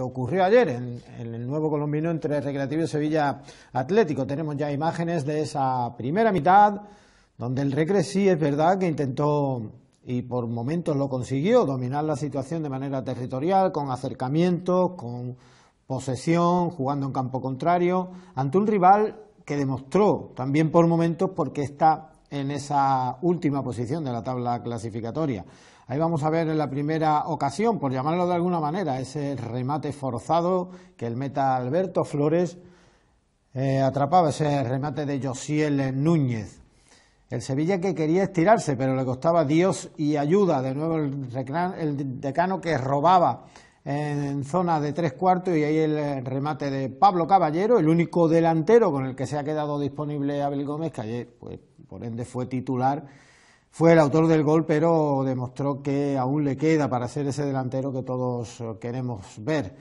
Ocurrió ayer en el Nuevo Colombino entre Recreativo y Sevilla Atlético. Tenemos ya imágenes de esa primera mitad, donde el Recre sí es verdad que intentó, y por momentos lo consiguió, dominar la situación de manera territorial, con acercamientos, con posesión, jugando en campo contrario, ante un rival que demostró también por momentos porque está en esa última posición de la tabla clasificatoria. Ahí vamos a ver en la primera ocasión, por llamarlo de alguna manera, ese remate forzado que el meta Alberto Flores atrapaba, ese remate de Josiel Núñez. El Sevilla que quería estirarse, pero le costaba Dios y ayuda. De nuevo el Decano que robaba en zona de 3/4 y ahí el remate de Pablo Caballero, el único delantero con el que se ha quedado disponible Abel Gómez, que ayer, pues, por ende fue titular. Fue el autor del gol, pero demostró que aún le queda para ser ese delantero que todos queremos ver.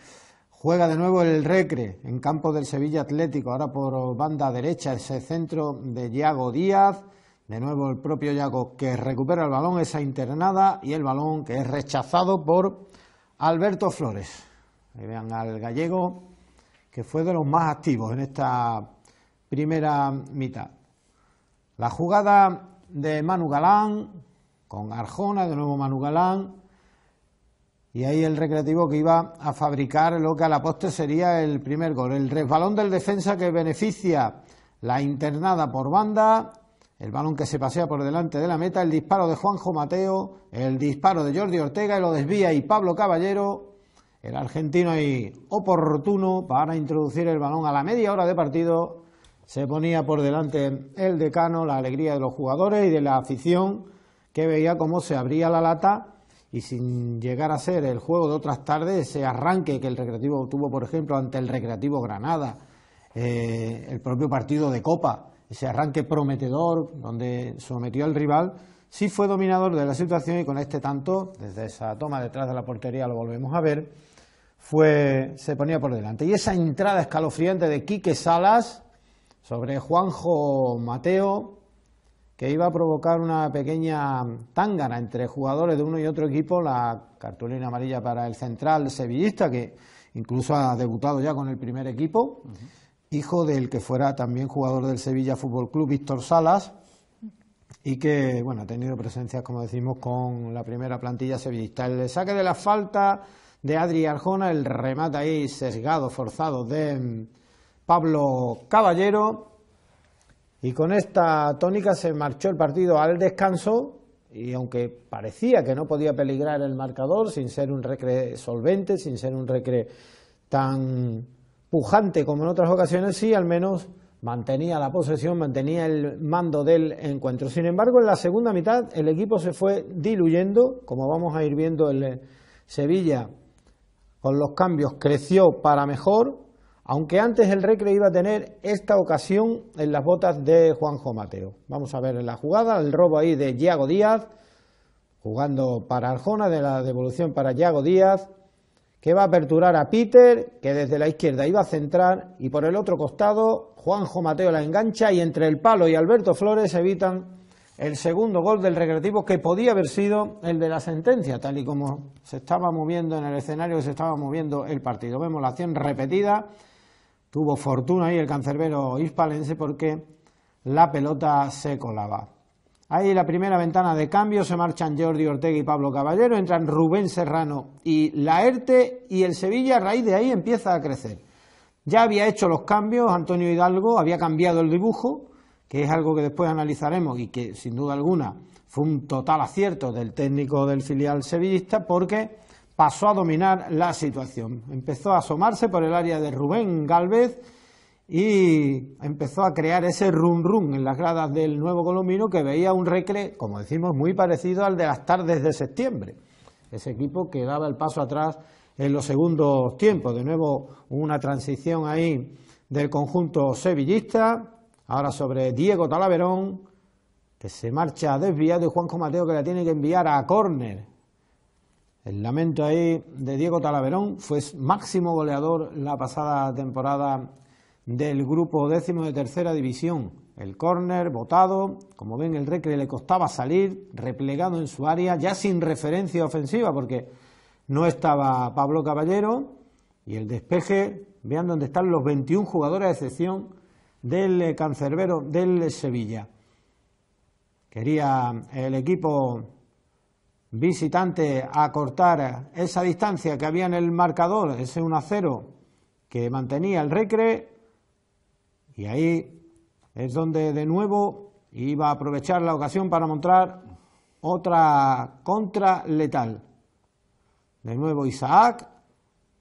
Juega de nuevo el Recre en campo del Sevilla Atlético, ahora por banda derecha, ese centro de Yago Díaz. De nuevo el propio Yago que recupera el balón, esa internada, y el balón que es rechazado por Alberto Flores. Ahí vean al gallego, que fue de los más activos en esta primera mitad. La jugada de Manu Galán, con Arjona, de nuevo Manu Galán, y ahí el Recreativo que iba a fabricar lo que a la postre sería el primer gol. El resbalón del defensa que beneficia la internada por banda, el balón que se pasea por delante de la meta, el disparo de Juanjo Mateo, el disparo de Jordi Ortega y lo desvía y Pablo Caballero, el argentino ahí oportuno para introducir el balón a la media hora de partido. Se ponía por delante el Decano, la alegría de los jugadores y de la afición que veía cómo se abría la lata y sin llegar a ser el juego de otras tardes, ese arranque que el Recreativo tuvo, por ejemplo, ante el Recreativo Granada, el propio partido de Copa, ese arranque prometedor donde sometió al rival, sí fue dominador de la situación y con este tanto, desde esa toma detrás de la portería lo volvemos a ver, se ponía por delante. Y esa entrada escalofriante de Quique Salas sobre Juanjo Mateo, que iba a provocar una pequeña tángana entre jugadores de uno y otro equipo, la cartulina amarilla para el central sevillista, que incluso ha debutado ya con el primer equipo, hijo del que fuera también jugador del Sevilla Fútbol Club, Víctor Salas, y que, bueno, ha tenido presencias, como decimos, con la primera plantilla sevillista. El saque de la falta de Adri Arjona, el remate ahí sesgado, forzado de Pablo Caballero, y con esta tónica se marchó el partido al descanso, y aunque parecía que no podía peligrar el marcador, sin ser un Recre solvente, sin ser un Recre tan pujante como en otras ocasiones, sí, al menos mantenía la posesión, mantenía el mando del encuentro. Sin embargo, en la segunda mitad el equipo se fue diluyendo, como vamos a ir viendo. El Sevilla con los cambios creció para mejor, aunque antes el Recre iba a tener esta ocasión en las botas de Juanjo Mateo. Vamos a ver en la jugada, el robo ahí de Yago Díaz, jugando para Arjona, de la devolución para Yago Díaz, que va a aperturar a Peter, que desde la izquierda iba a centrar, y por el otro costado Juanjo Mateo la engancha, y entre el palo y Alberto Flores evitan el segundo gol del Recreativo, que podía haber sido el de la sentencia, tal y como se estaba moviendo en el escenario, que se estaba moviendo el partido. Vemos la acción repetida. Tuvo fortuna ahí el cancerbero hispalense porque la pelota se colaba. Ahí la primera ventana de cambio, se marchan Jordi Ortega y Pablo Caballero, entran Rubén Serrano y Laerte, y el Sevilla a raíz de ahí empieza a crecer. Ya había hecho los cambios Antonio Hidalgo, había cambiado el dibujo, que es algo que después analizaremos y que sin duda alguna fue un total acierto del técnico del filial sevillista, porque pasó a dominar la situación. Empezó a asomarse por el área de Rubén Gálvez y empezó a crear ese run-run en las gradas del Nuevo Colombino, que veía un Recre, como decimos, muy parecido al de las tardes de septiembre. Ese equipo que daba el paso atrás en los segundos tiempos. De nuevo una transición ahí del conjunto sevillista, ahora sobre Diego Talaverón, que se marcha desviado, y Juanjo Mateo que la tiene que enviar a córner. El lamento ahí de Diego Talaverón, fue máximo goleador la pasada temporada del grupo 10º de tercera división. El córner botado, como ven el Recre le costaba salir, replegado en su área, ya sin referencia ofensiva porque no estaba Pablo Caballero, y el despeje, vean dónde están los 21 jugadores a excepción del cancerbero del Sevilla. Quería el equipo visitante acortar esa distancia que había en el marcador, ese 1-0 que mantenía el Recre, y ahí es donde de nuevo iba a aprovechar la ocasión para montar otra contra letal. De nuevo Isaac,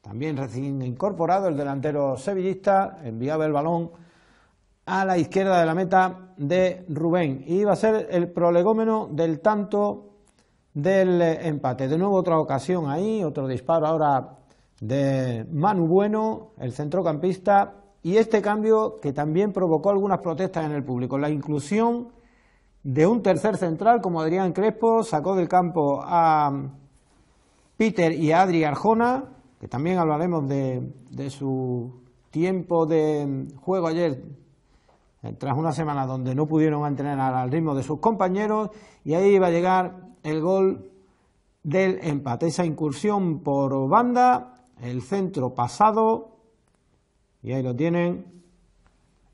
también recién incorporado, el delantero sevillista, enviaba el balón a la izquierda de la meta de Rubén. Y iba a ser el prolegómeno del tanto del empate. De nuevo otra ocasión ahí, otro disparo ahora de Manu Bueno, el centrocampista, y este cambio que también provocó algunas protestas en el público. La inclusión de un tercer central como Adrián Crespo, sacó del campo a Peter y a Adri Arjona, que también hablaremos de su tiempo de juego ayer, tras una semana donde no pudieron entrenar al ritmo de sus compañeros, y ahí iba a llegar el gol del empate. Esa incursión por banda, el centro pasado, y ahí lo tienen,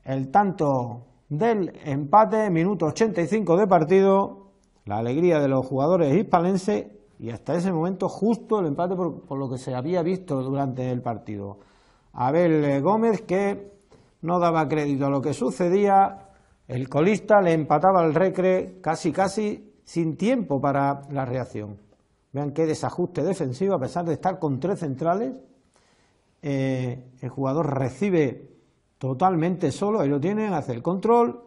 el tanto del empate, minuto 85 de partido, la alegría de los jugadores hispalenses, y hasta ese momento justo el empate por lo que se había visto durante el partido. Abel Gómez, que no daba crédito a lo que sucedía, el colista le empataba al Recre casi sin tiempo para la reacción. Vean qué desajuste defensivo, a pesar de estar con 3 centrales, el jugador recibe totalmente solo, ahí lo tienen, hace el control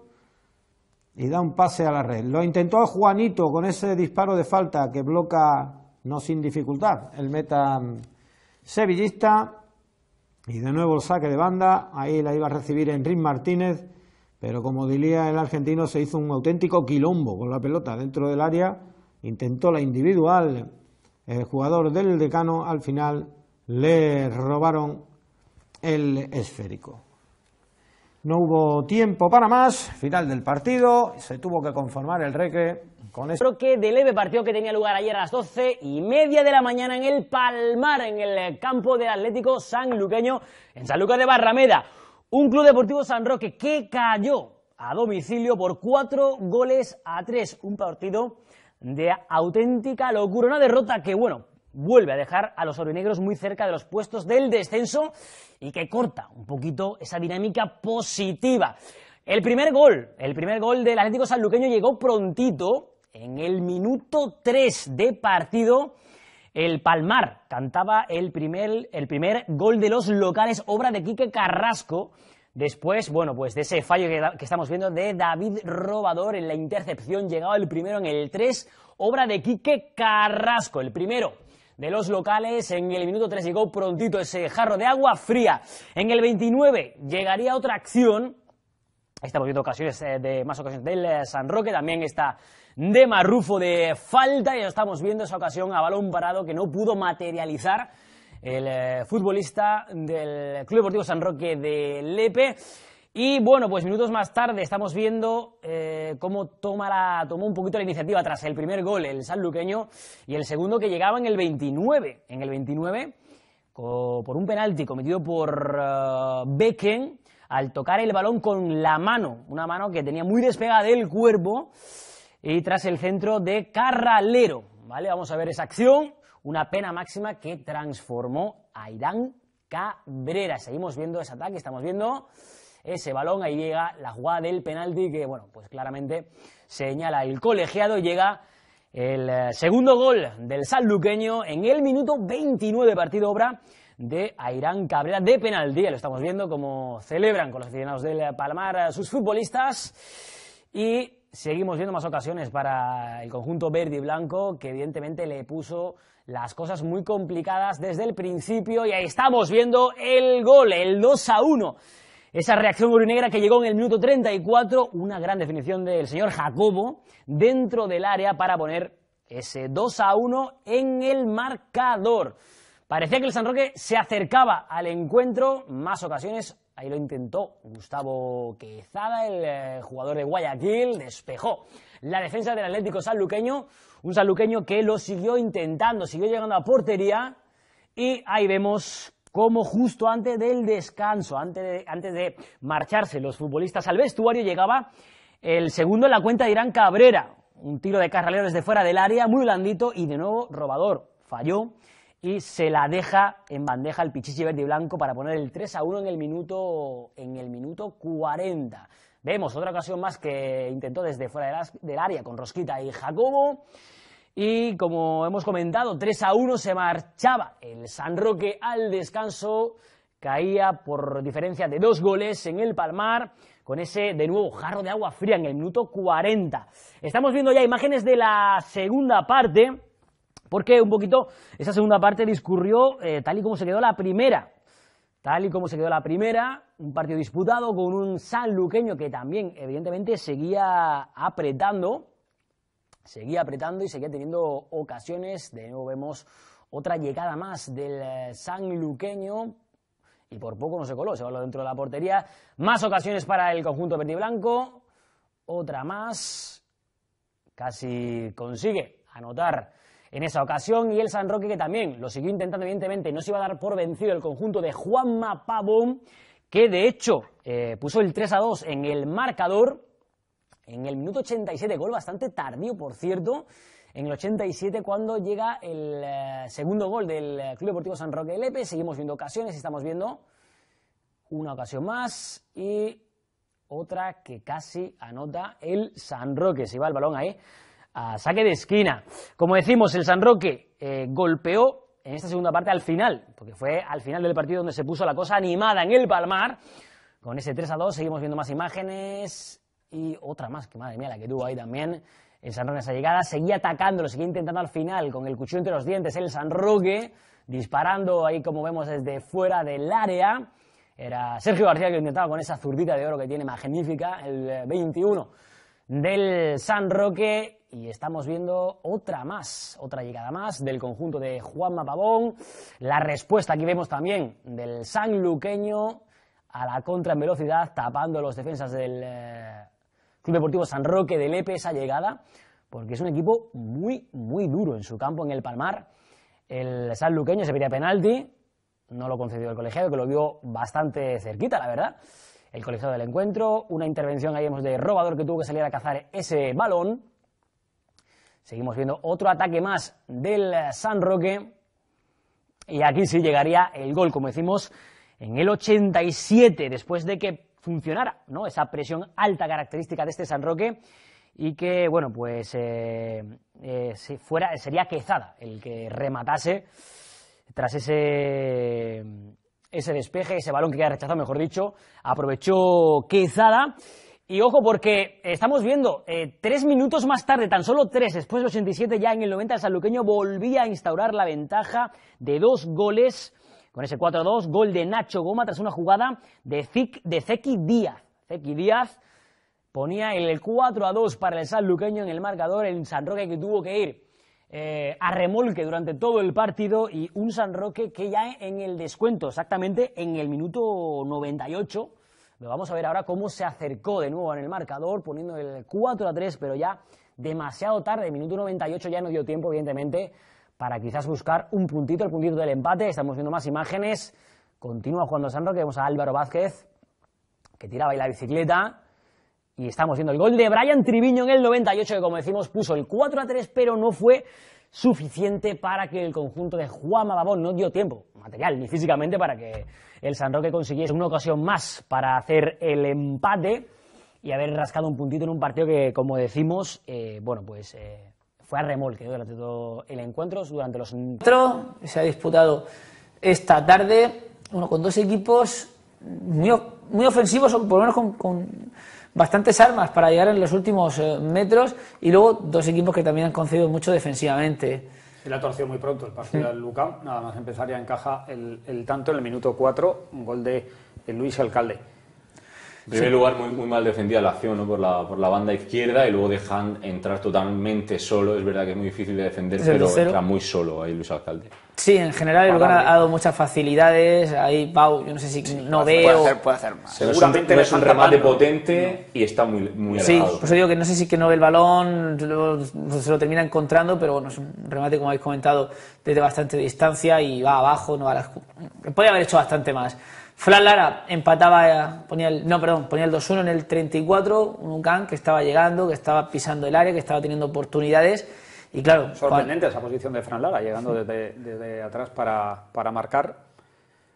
y da un pase a la red. Lo intentó Juanito con ese disparo de falta que bloca, no sin dificultad, el meta sevillista, y de nuevo el saque de banda. Ahí la iba a recibir Enrique Martínez, pero como diría el argentino, se hizo un auténtico quilombo con la pelota dentro del área, intentó la individual, el jugador del Decano, al final le robaron el esférico. No hubo tiempo para más, final del partido, se tuvo que conformar el Recre con eso. Creo que de leve partido que tenía lugar ayer a las 12:30 de la mañana en el Palmar, en el campo del Atlético Sanluqueño, en Sanlúcar de Barrameda. Un Club Deportivo San Roque que cayó a domicilio por 4-3. Un partido de auténtica locura, una derrota que, bueno, vuelve a dejar a los aurinegros muy cerca de los puestos del descenso y que corta un poquito esa dinámica positiva. El primer gol del Atlético Sanluqueño llegó prontito, en el minuto 3 de partido. El Palmar cantaba el primer gol de los locales, obra de Quique Carrasco. Después, bueno, pues de ese fallo que estamos viendo de David Robador en la intercepción, llegaba el primero en el 3, obra de Quique Carrasco, el primero de los locales. En el minuto 3 llegó prontito ese jarro de agua fría. En el 29 llegaría otra acción. Estamos viendo más ocasiones del San Roque, también está de Marrufo de falta, y estamos viendo esa ocasión a balón parado que no pudo materializar el futbolista del Club Deportivo San Roque de Lepe. Y bueno, pues minutos más tarde estamos viendo cómo tomó un poquito la iniciativa tras el primer gol el sanluqueño, y el segundo que llegaba en el 29. En el 29, por un penalti cometido por Becken, al tocar el balón con la mano, una mano que tenía muy despegada del cuerpo, y tras el centro de Carralero, ¿vale? Vamos a ver esa acción, una pena máxima que transformó a Irán Cabrera. Seguimos viendo ese ataque, estamos viendo ese balón, ahí llega la jugada del penalti que, bueno, pues claramente señala el colegiado, y llega el segundo gol del sanluqueño en el minuto 29 de partido, obra de Airán Cabrera de penalti. Ya lo estamos viendo como celebran con los aficionados del Palmar a sus futbolistas, y seguimos viendo más ocasiones para el conjunto verde y blanco, que evidentemente le puso las cosas muy complicadas desde el principio, y ahí estamos viendo el gol, el 2-1. Esa reacción aurinegra que llegó en el minuto 34, una gran definición del señor Jacobo dentro del área para poner ese 2-1 en el marcador. Parecía que el San Roque se acercaba al encuentro, más ocasiones, ahí lo intentó Gustavo Quezada, el jugador de Guayaquil, despejó la defensa del Atlético Sanluqueño, un sanluqueño que lo siguió intentando, siguió llegando a portería, y ahí vemos como justo antes del descanso, antes de marcharse los futbolistas al vestuario, llegaba el segundo en la cuenta de Irán Cabrera. Un tiro de Carralero desde fuera del área, muy blandito, y de nuevo Robador falló y se la deja en bandeja el Pichichi verde y blanco para poner el 3-1 en el minuto 40. Vemos otra ocasión más que intentó desde fuera del área con Rosquita y Jacobo. Y como hemos comentado, 3-1 se marchaba el San Roque al descanso. Caía por diferencia de 2 goles en el Palmar, con ese, de nuevo, jarro de agua fría en el minuto 40. Estamos viendo ya imágenes de la segunda parte, porque un poquito esa segunda parte discurrió tal y como se quedó la primera. Tal y como se quedó la primera, un partido disputado con un sanluqueño que también, evidentemente, seguía apretando y seguía teniendo ocasiones. De nuevo vemos otra llegada más del sanluqueño, y por poco no se coló, se voló dentro de la portería. Más ocasiones para el conjunto verde y blanco, otra más, casi consigue anotar en esa ocasión, y el San Roque que también lo siguió intentando, evidentemente no se iba a dar por vencido el conjunto de Juanma Pavón, que de hecho puso el 3-2 en el marcador en el minuto 87, gol bastante tardío, por cierto, en el 87 cuando llega el segundo gol del Club Deportivo San Roque de Lepe. Seguimos viendo ocasiones, estamos viendo una ocasión más y otra que casi anota el San Roque. Se va el balón ahí a saque de esquina. Como decimos, el San Roque golpeó en esta segunda parte al final, porque fue al final del partido donde se puso la cosa animada en el Palmar. Con ese 3-2 seguimos viendo más imágenes y otra más, que madre mía la que tuvo ahí también el San Roque en esa llegada. Seguía atacando, lo seguía intentando al final con el cuchillo entre los dientes el San Roque, disparando ahí como vemos desde fuera del área. Era Sergio García que lo intentaba con esa zurdita de oro que tiene magnífica, el 21 del San Roque. Y estamos viendo otra llegada más del conjunto de Juanma Pavón. La respuesta aquí vemos también del sanluqueño a la contra en velocidad, tapando los defensas del Club Deportivo San Roque de Lepe esa llegada, porque es un equipo muy, muy duro en su campo en el Palmar. El sanluqueño se pedía penalti, no lo concedió el colegiado, que lo vio bastante cerquita, la verdad. El colegiado del encuentro, una intervención ahí vemos de Robador que tuvo que salir a cazar ese balón. Seguimos viendo otro ataque más del San Roque y aquí sí llegaría el gol, como decimos, en el 87, después de que funcionara, ¿no?, esa presión alta característica de este San Roque y que, bueno, pues sería Quezada el que rematase tras ese despeje, ese balón que queda rechazado, mejor dicho, aprovechó Quezada. Y ojo, porque estamos viendo 3 minutos más tarde, tan solo 3, después del 87, ya en el 90 el sanluqueño volvía a instaurar la ventaja de 2 goles, con ese 4-2, gol de Nacho Goma tras una jugada de Zeki Díaz. Zeki Díaz ponía el 4-2 para el sanluqueño en el marcador, el San Roque que tuvo que ir a remolque durante todo el partido, y un San Roque que ya en el descuento, exactamente en el minuto 98, lo vamos a ver ahora cómo se acercó de nuevo en el marcador, poniendo el 4-3, pero ya demasiado tarde, minuto 98 ya no dio tiempo, evidentemente, para quizás buscar un puntito, el puntito del empate. Estamos viendo más imágenes, continúa jugando San Roque, vemos a Álvaro Vázquez, que tiraba ahí la bicicleta, y estamos viendo el gol de Brian Triviño en el 98, que como decimos puso el 4-3, pero no fue suficiente para que el conjunto de Juanma Pavón, no dio tiempo material ni físicamente para que el San Roque consiguiese una ocasión más para hacer el empate y haber rascado un puntito en un partido que, como decimos, bueno, pues fue a remolque durante todo el encuentro. Durante los... Se ha disputado esta tarde, uno con 2 equipos muy ofensivos, o por lo menos con bastantes armas para llegar en los últimos metros, y luego 2 equipos que también han concedido mucho defensivamente. Se le ha torcido muy pronto el partido al Lucam, nada más empezar ya encaja el tanto en el minuto 4, un gol de Luis Alcalde. En primer lugar, muy mal defendida la acción, ¿no? por la banda izquierda, y luego dejan entrar totalmente solo. Es verdad que es muy difícil de defender, pero entra muy solo ahí Luis Alcalde. Sí, en general el Lucan ha dado muchas facilidades. Ahí Pau, yo no sé si no veo. Puede hacer más. Seguramente no es un remate potente y está muy alejado. Sí, por eso digo que no sé si que no ve el balón, se lo termina encontrando, pero bueno, es un remate, como habéis comentado, desde bastante distancia y va abajo. No va a la... Podría haber hecho bastante más. Fran Lara empataba, ponía el 2-1 en el 34, un Lucan que estaba llegando, que estaba pisando el área, que estaba teniendo oportunidades. Y claro, sorprendente esa posición de Fran Lara, llegando desde atrás para marcar.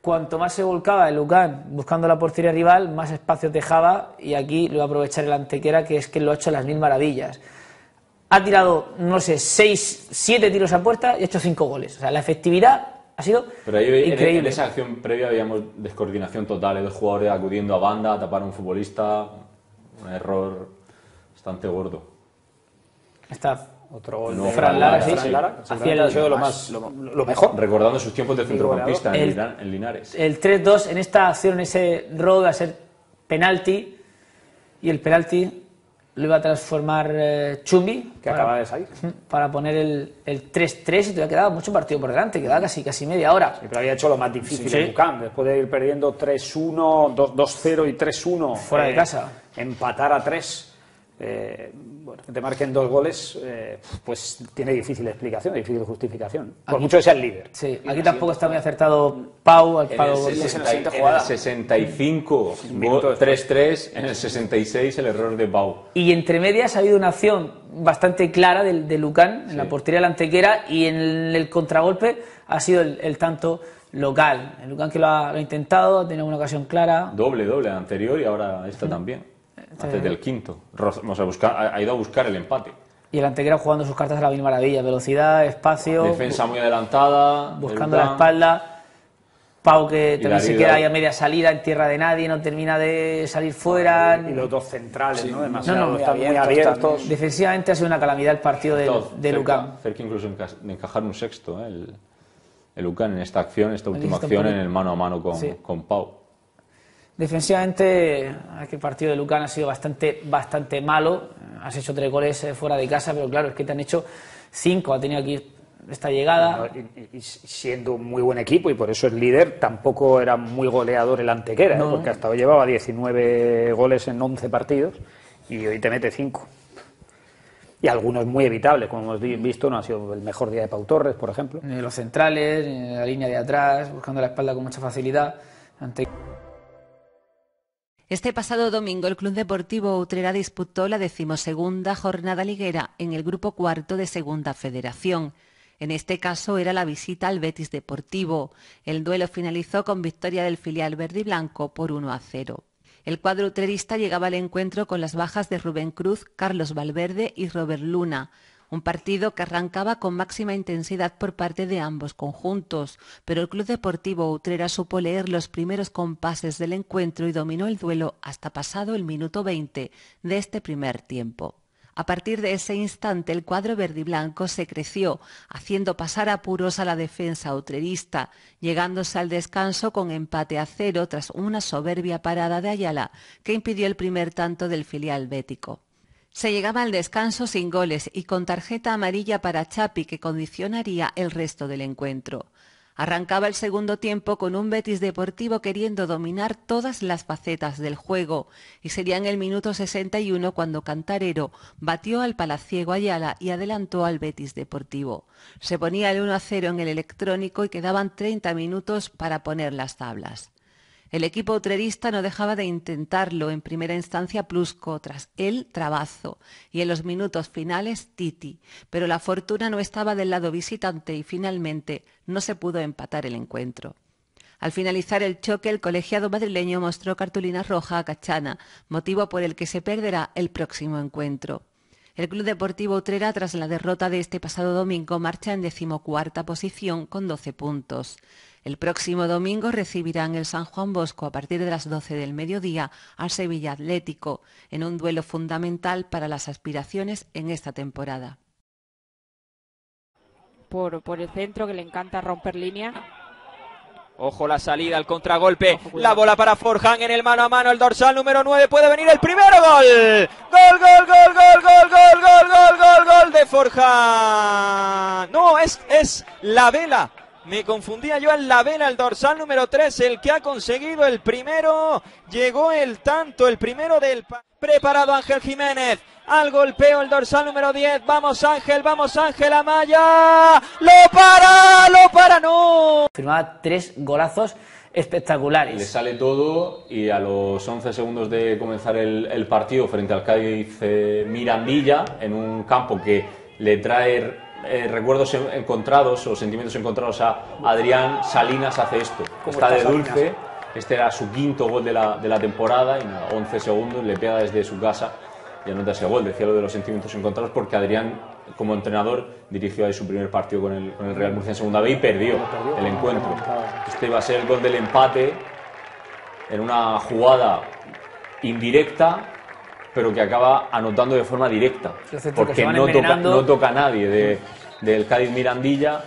Cuanto más se volcaba el Lucan buscando la portería rival, más espacios dejaba, y aquí lo iba a aprovechar el Antequera, que es que lo ha hecho las mil maravillas. Ha tirado, no sé, 7 tiros a puerta y ha hecho 5 goles. O sea, la efectividad ha sido increíble. En esa acción previa veíamos descoordinación total, dos jugadores acudiendo a banda a tapar a un futbolista, un error bastante gordo. Está otro gol no, de Fran Lara, sí. Hacía lo mejor. Recordando sus tiempos de centrocampista en Linares. El 3-2 en esta acción, ese robo va a ser penalti, y el penalti lo iba a transformar Chumbi, que acaba de salir, para poner el 3-3, y todavía quedaba mucho partido por delante, quedaba casi media hora. Sí, pero había hecho lo más difícil en Lucan, después de ir perdiendo 3-1, 2-0 y 3-1 fuera de casa, empatar a 3. Bueno, que te marquen 2 goles, pues tiene difícil explicación, difícil justificación. Por mucho que sea el líder. Sí, aquí tampoco está muy acertado Pau. En el 65, 3-3, en el 66 el error de Pau. Y entre medias ha habido una acción bastante clara de Lucan en la portería de la Antequera, y en el contragolpe ha sido el tanto local. El Lucan que lo ha intentado, ha tenido una ocasión clara. Doble, anterior, y ahora esta también. Antes del quinto. Ha ido a buscar el empate. Y el Antequera jugando sus cartas a la mil maravilla. Velocidad, espacio. Defensa muy adelantada. Buscando la espalda. Pau, que también se queda ahí a media salida en tierra de nadie, no termina de salir fuera. Y los dos centrales, ¿no? Demasiado, están muy abiertos. Defensivamente ha sido una calamidad el partido de Lucan. Cerca incluso de encajar un sexto, el Lucan en esta acción, esta última acción, en el mano a mano con Pau. Defensivamente, el partido de Lucan ha sido bastante malo. Has hecho 3 goles fuera de casa, pero claro, es que te han hecho 5. Ha tenido aquí esta llegada. Y siendo un muy buen equipo, y por eso es líder, tampoco era muy goleador el Antequera, no. Porque hasta hoy llevaba 19 goles en 11 partidos y hoy te mete 5. Y algunos muy evitables, como hemos visto, no ha sido el mejor día de Pau Torres, por ejemplo. Ni los centrales, ni la línea de atrás, buscando la espalda con mucha facilidad. Este pasado domingo el Club Deportivo Utrera disputó la 12ª jornada liguera en el grupo cuarto de Segunda Federación. En este caso era la visita al Betis Deportivo. El duelo finalizó con victoria del filial verde y blanco por 1-0. El cuadro utrerista llegaba al encuentro con las bajas de Rubén Cruz, Carlos Valverde y Robert Luna. Un partido que arrancaba con máxima intensidad por parte de ambos conjuntos, pero el Club Deportivo Utrera supo leer los primeros compases del encuentro y dominó el duelo hasta pasado el minuto 20 de este primer tiempo. A partir de ese instante el cuadro verde y blanco se creció, haciendo pasar apuros a la defensa utrerista, llegándose al descanso con empate a 0 tras una soberbia parada de Ayala que impidió el primer tanto del filial bético. Se llegaba al descanso sin goles y con tarjeta amarilla para Chapi, que condicionaría el resto del encuentro. Arrancaba el segundo tiempo con un Betis Deportivo queriendo dominar todas las facetas del juego, y sería en el minuto 61 cuando Cantarero batió al palaciego Ayala y adelantó al Betis Deportivo. Se ponía el 1-0 en el electrónico y quedaban 30 minutos para poner las tablas. El equipo utrerista no dejaba de intentarlo, en primera instancia Plusco, tras él Trabazo y en los minutos finales Titi, pero la fortuna no estaba del lado visitante y finalmente no se pudo empatar el encuentro. Al finalizar el choque, el colegiado madrileño mostró cartulina roja a Cachana, motivo por el que se perderá el próximo encuentro. El Club Deportivo Utrera, tras la derrota de este pasado domingo, marcha en 14ª posición con 12 puntos. El próximo domingo recibirán el San Juan Bosco a partir de las 12 del mediodía al Sevilla Atlético, en un duelo fundamental para las aspiraciones en esta temporada. Por el centro, que le encanta romper línea. Ojo la salida, el contragolpe, la bola para Forjan en el mano a mano, el dorsal número 9, puede venir el primero, gol. Gol de Forjan. No, es la vela. Me confundía yo en la vela, el dorsal número 3, el que ha conseguido el primero. Llegó el tanto, el primero del... Preparado Ángel Jiménez. Al golpeo el dorsal número 10. Vamos Ángel, Amaya. ¡Lo para! ¡No! Firmaba 3 golazos espectaculares. Le sale todo y a los 11 segundos de comenzar el partido frente al Cádiz Mirandilla, en un campo que le trae recuerdos encontrados o sentimientos encontrados a Adrián, Salinas hace esto. Está de dulce. Este era su 5º gol de la temporada y a 11 segundos le pega desde su casa y anota ese gol. Decía lo de los sentimientos encontrados porque Adrián, como entrenador, dirigió ahí su primer partido con el Real Murcia en Segunda B y perdió el encuentro. Este iba a ser el gol del empate en una jugada indirecta, pero que acaba anotando de forma directa, porque no toca a nadie del Cádiz Mirandilla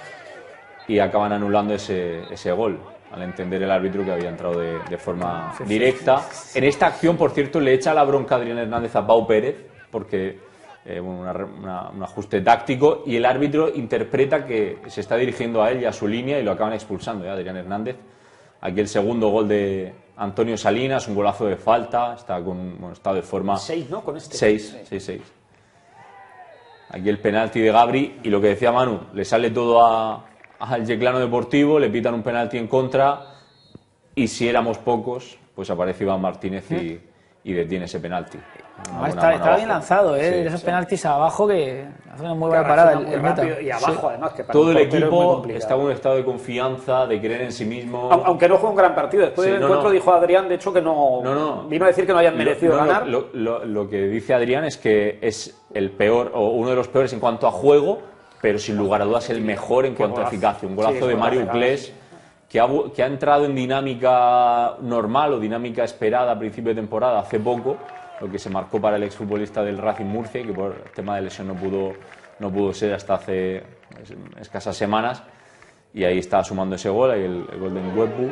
y acaban anulando ese gol, al entender el árbitro que había entrado de forma directa. En esta acción, por cierto, le echa la bronca a Adrián Hernández a Pau Pérez, porque un ajuste táctico, y el árbitro interpreta que se está dirigiendo a él y a su línea y lo acaban expulsando, Adrián Hernández. Aquí el segundo gol de Antonio Salinas, un golazo de falta, está con estado de forma... 6, ¿no? Con este. 6. Aquí el penalti de Gabri, y lo que decía Manu, le sale todo al Yeclano Deportivo, le pitan un penalti en contra, y si éramos pocos, pues aparece Iván Martínez y detiene ese penalti. Estaba bien lanzado, esos penaltis abajo que hace una muy buena parada el meta. Y abajo, además, que para todo el equipo estaba en un estado de confianza, de creer en sí mismo. Aunque no fue un gran partido. Después del encuentro dijo Adrián, de hecho, que no vino a decir que no hayan merecido ganar. Lo que dice Adrián es que es el peor, o uno de los peores en cuanto a juego, pero sin lugar a dudas el mejor en cuanto a eficacia. Un golazo de Mario Uclés, que ha entrado en dinámica normal o dinámica esperada a principio de temporada hace poco, lo que se marcó para el exfutbolista del Racing Murcia, que por tema de lesión no pudo ser hasta hace escasas semanas, y ahí está sumando ese gol, ahí el gol de Ngwebu,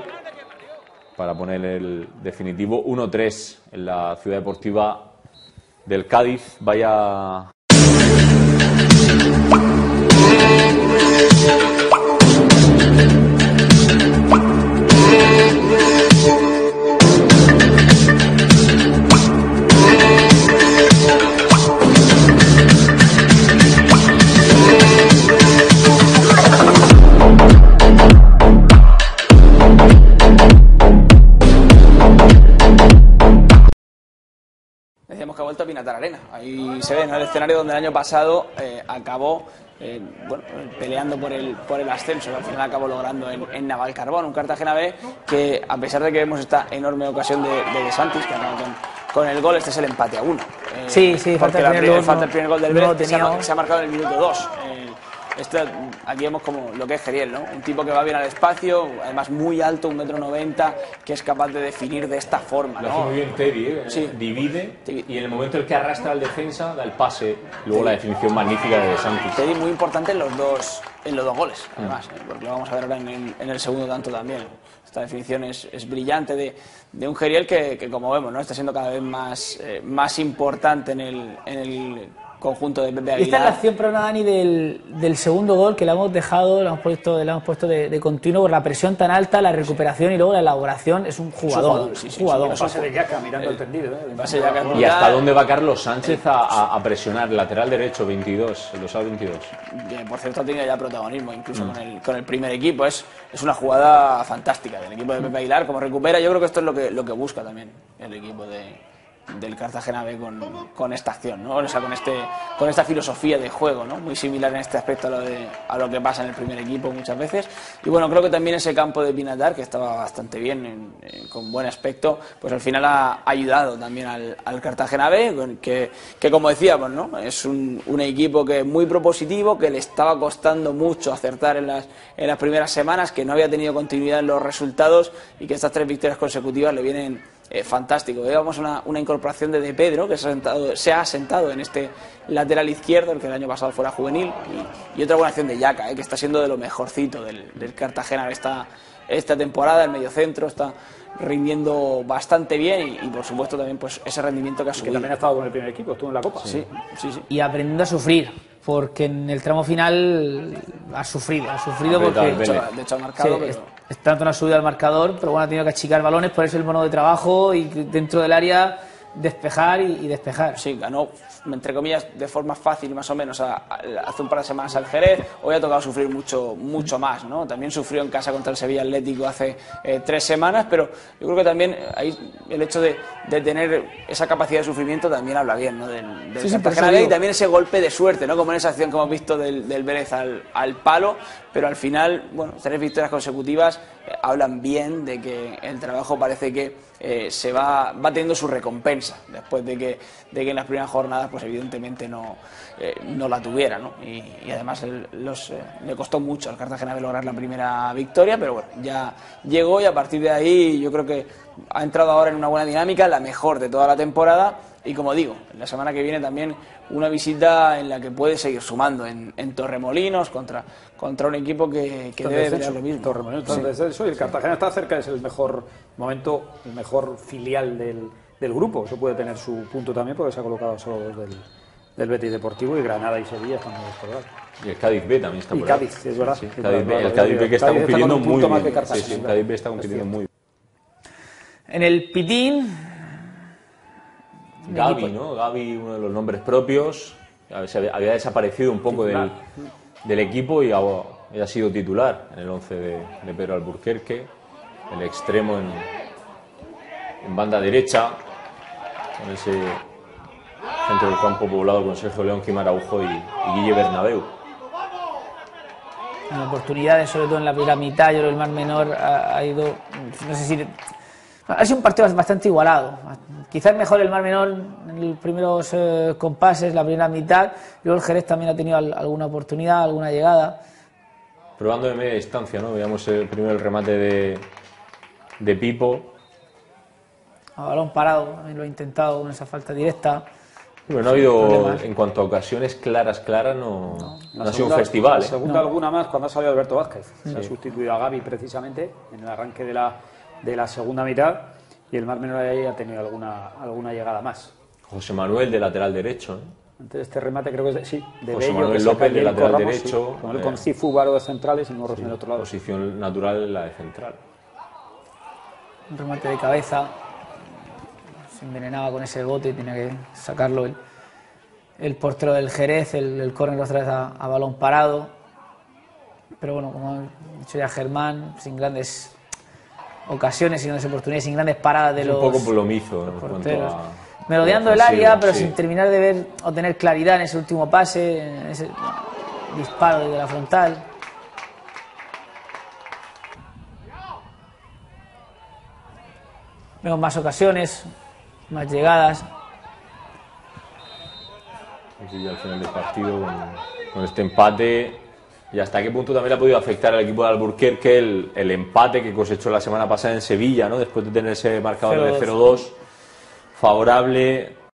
para poner el definitivo 1-3 en la Ciudad Deportiva del Cádiz. Vaya... Decíamos que ha vuelto a Pinatar Arena. Ahí se ve, ¿no?, el escenario donde el año pasado acabó peleando por el ascenso, que al final acabó logrando en Navalcarbón, un Cartagena B que, a pesar de que vemos esta enorme ocasión de Santis, que acaba con el gol, este es el empate a 1. Sí, falta el primer gol del Brest, que se ha marcado en el minuto 2. Aquí vemos como lo que es Geriel, ¿no? Un tipo que va bien al espacio, además muy alto, 1,90 m, que es capaz de definir de esta forma, ¿no? Lo hace muy bien Teddy, Sí. Divide, y en el momento en el que arrastra al defensa, da el pase, luego la definición magnífica de Santis. Teddy muy importante en los dos goles, además, porque lo vamos a ver ahora en el segundo tanto también. Esta definición es brillante de un Geriel que, como vemos, ¿no?, está siendo cada vez más importante en el conjunto de Pepe Aguilar. Esta es la acción, pero Dani, del segundo gol, que la hemos puesto de continuo por la presión tan alta, la recuperación y luego la elaboración. Es un jugador. Jugador. El pase de Yaka mirando el tendido. ¿Y hasta dónde va Carlos Sánchez a presionar? Lateral derecho, 22, el dosal 22. Que, por cierto, ha tenido ya protagonismo, incluso con el primer equipo. Es una jugada fantástica del equipo de Pepe Aguilar, como recupera. Yo creo que esto es lo que busca también el equipo del Cartagena B con esta acción, ¿no? O sea, con esta filosofía de juego, ¿no? Muy similar en este aspecto a lo que pasa en el primer equipo muchas veces. Y bueno, creo que también ese campo de Pinatar, que estaba bastante bien, con buen aspecto, pues al final ha ayudado también al Cartagena B, que como decíamos, ¿no?, es un equipo que es muy propositivo, que le estaba costando mucho acertar en las primeras semanas, que no había tenido continuidad en los resultados, y que estas 3 victorias consecutivas le vienen fantástico. Vemos una incorporación de Pedro, que se ha asentado en este lateral izquierdo, el que el año pasado fuera juvenil, y otra buena acción de Yaka, que está siendo de lo mejorcito del Cartagena esta temporada, el mediocentro está rindiendo bastante bien y por supuesto también pues ese rendimiento que ha subido. Que también ha estado con el primer equipo, estuvo en la Copa. Sí. Y aprendiendo a sufrir, porque en el tramo final ha sufrido porque de hecho ha marcado, sí, tanto no ha subido al marcador, pero bueno, ha tenido que achicar balones, ponerse el mono de trabajo y dentro del área despejar y despejar. Sí, ganó, entre comillas, de forma fácil más o menos hace un par de semanas al Jerez. Hoy ha tocado sufrir mucho más, ¿no? También sufrió en casa contra el Sevilla Atlético hace 3 semanas, pero yo creo que también ahí el hecho de tener esa capacidad de sufrimiento también habla bien, ¿no? del Cartagena B, y también ese golpe de suerte, ¿no? Como en esa acción que hemos visto del Vélez al palo, pero al final, bueno, 3 victorias consecutivas hablan bien de que el trabajo parece que se va teniendo su recompensa después de que en las primeras jornadas pues evidentemente no la tuviera, ¿no? Y además le costó mucho al Cartagena B lograr la primera victoria, pero bueno, ya llegó y a partir de ahí yo creo que ha entrado ahora en una buena dinámica, la mejor de toda la temporada. Y como digo, la semana que viene también una visita en la que puede seguir sumando en Torremolinos contra un equipo que debe pelear lo mismo. Torremolinos está en descenso y el Cartagena está cerca, es el mejor momento, el mejor filial del grupo. Eso puede tener su punto también porque se ha colocado solo dos del Betis Deportivo, y Granada y Sevilla están muy descolgados. Y el Cádiz B también está por ahí. Cádiz, es verdad. Sí, el Cádiz B que está compitiendo muy bien. El Cádiz B está compitiendo muy bien. En el Pitín, Gavi, ¿no? Gavi, uno de los nombres propios, había desaparecido un poco del equipo y ha sido titular en el 11 de Pedro Alburquerque, el extremo en banda derecha, con ese centro del campo poblado con Sergio León, Kim Araujo y Guille Bernabéu. En oportunidades, sobre todo en la primera mitad, yo creo que el Mar Menor ha ido, no sé si... Ha sido un partido bastante igualado. Quizás mejor el Mar Menor en los primeros compases, la primera mitad. Luego el Jerez también ha tenido alguna oportunidad, alguna llegada. Probando de media distancia, ¿no? Veíamos primero el remate de Pipo. A balón parado, lo ha intentado con esa falta directa. Pero no ha habido, en cuanto a ocasiones claras, no ha sido un festival. La segunda alguna más cuando ha salido Alberto Vázquez. Se ha sustituido a Gavi precisamente en el arranque de la segunda mitad, y el Mar Menor ahí ha tenido alguna llegada más. José Manuel de lateral derecho, ¿eh? Antes de este remate creo que es de José Bello, Manuel López de lateral Ramos, derecho, sí, con Cifu Varo de centrales y Morros en el otro lado. Posición natural en la de central. Un remate de cabeza, se envenenaba con ese bote y tenía que sacarlo el portero del Jerez, el córner otra vez a balón parado. Pero bueno, como ha dicho ya Germán, sin grandes ocasiones, sin grandes oportunidades, sin grandes paradas de los un poco plomizo en porteros. cuanto a merodeando el área, pero sin terminar de ver o tener claridad en ese último pase, en ese disparo desde la frontal. Vemos más ocasiones, más llegadas. Y al final del partido con este empate, y hasta qué punto también ha podido afectar al equipo de Alburquerque el empate que cosechó la semana pasada en Sevilla, ¿no? Después de tener ese marcador de 0-2 favorable,